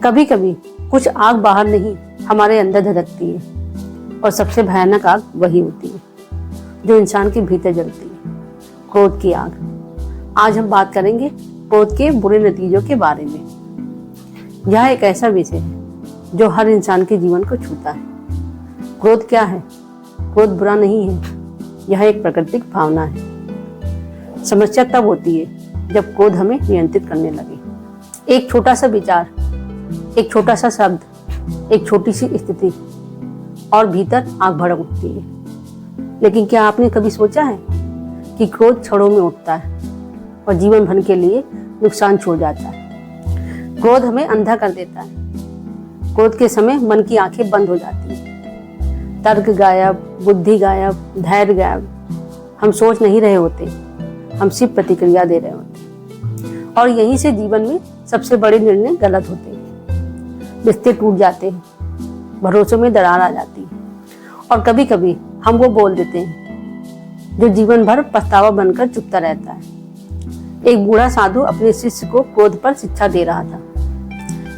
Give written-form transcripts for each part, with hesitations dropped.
कभी कभी कुछ आग बाहर नहीं हमारे अंदर धधकती है, और सबसे भयानक आग वही होती है जो इंसान के भीतर जलती है, क्रोध की आग। आज हम बात करेंगे क्रोध के बुरे नतीजों के बारे में। यह एक ऐसा विषय है जो हर इंसान के जीवन को छूता है। क्रोध क्या है? क्रोध बुरा नहीं है, यह एक प्राकृतिक भावना है। समस्या तब होती है जब क्रोध हमें नियंत्रित करने लगे। एक छोटा सा विचार, एक छोटा सा शब्द, एक छोटी सी स्थिति और भीतर आग भड़क उठती है। लेकिन क्या आपने कभी सोचा है कि क्रोध क्षणों में उठता है और जीवन भर के लिए नुकसान छोड़ जाता है। क्रोध हमें अंधा कर देता है। क्रोध के समय मन की आंखें बंद हो जाती हैं, तर्क गायब, बुद्धि गायब, धैर्य गायब। हम सोच नहीं रहे होते, हम सिर्फ प्रतिक्रिया दे रहे होते। और यहीं से जीवन में सबसे बड़े निर्णय गलत होते हैं। रिश्ते टूट जाते हैं, भरोसों में दरार आ जाती है, और कभी कभी हम वो बोल देते हैं जो जीवन भर पछतावा बनकर चुपता रहता है। एक बूढ़ा साधु अपने शिष्य को क्रोध पर शिक्षा दे रहा था।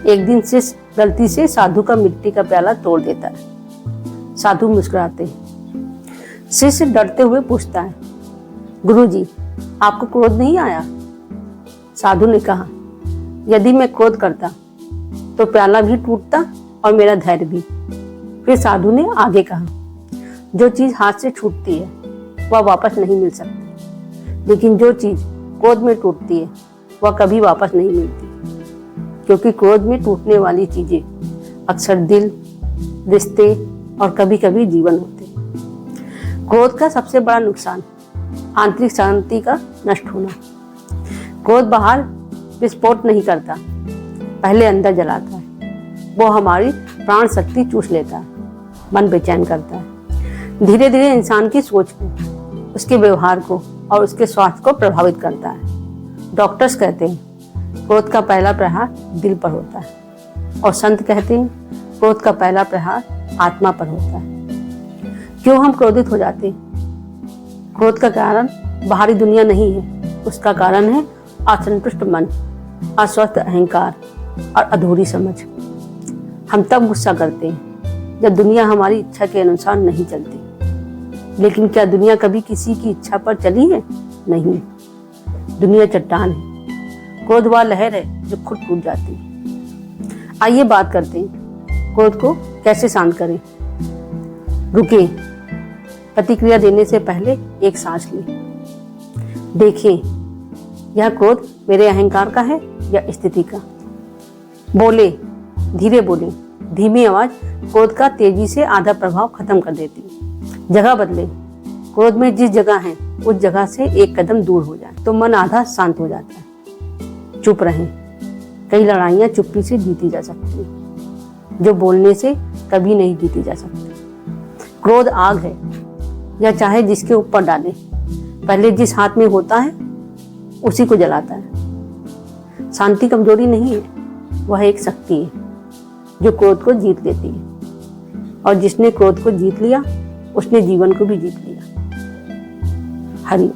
एक दिन शिष्य गलती से साधु का मिट्टी का प्याला तोड़ देता है। साधु मुस्कुराते हैं। शिष्य डरते हुए पूछता है, गुरुजी, आपको क्रोध नहीं आया? साधु ने कहा, यदि मैं क्रोध करता तो प्याला भी टूटता और मेरा धैर्य भी। फिर साधु ने आगे कहा, जो चीज हाथ से छूटती है वह वापस नहीं मिल सकती, लेकिन जो चीज क्रोध में टूटती है वह कभी वापस नहीं मिलती, क्योंकि क्रोध में टूटने वाली चीजें अक्सर दिल, रिश्ते और कभी कभी जीवन होते हैं। क्रोध का सबसे बड़ा नुकसान आंतरिक शांति का नष्ट होना। क्रोध बाहर विस्फोट नहीं करता, पहले अंदर जलाता है। वो हमारी प्राण शक्ति चूस लेता है, मन बेचैन करता है, धीरे धीरे इंसान की सोच को, उसके व्यवहार को और उसके स्वास्थ्य को प्रभावित करता है। डॉक्टर्स कहते हैं क्रोध का पहला प्रहार दिल पर होता है, और संत कहते हैं क्रोध का पहला प्रहार आत्मा पर होता है। क्यों हम क्रोधित हो जाते हैं? क्रोध का कारण बाहरी दुनिया नहीं है, उसका कारण है असंतुष्ट मन, अस्वस्थ अहंकार और अधूरी समझ। हम तब गुस्सा करते हैं जब दुनिया हमारी इच्छा के अनुसार नहीं चलती। लेकिन क्या दुनिया कभी किसी की इच्छा पर चली है? नहीं। दुनिया चट्टान है, क्रोध वह लहर है जो खुद टूट जाती है। आइए बात करते हैं क्रोध को कैसे शांत करें। रुके, प्रतिक्रिया देने से पहले एक सांस लें। देखें, यह क्रोध मेरे अहंकार का है या स्थिति का। बोले, धीरे बोले, धीमी आवाज क्रोध का तेजी से आधा प्रभाव खत्म कर देती है। जगह बदले, क्रोध में जिस जगह है उस जगह से एक कदम दूर हो जाए तो मन आधा शांत हो जाता है। चुप रहें, कई लड़ाइयां चुप्पी से जीती जा सकती है, जो बोलने से कभी नहीं जीती जा सकती। क्रोध आग है, या चाहे जिसके ऊपर डाले, पहले जिस हाथ में होता है उसी को जलाता है। शांति कमजोरी नहीं है, वह एक शक्ति है जो क्रोध को जीत लेती है, और जिसने क्रोध को जीत लिया उसने जीवन को भी जीत लिया। हरि।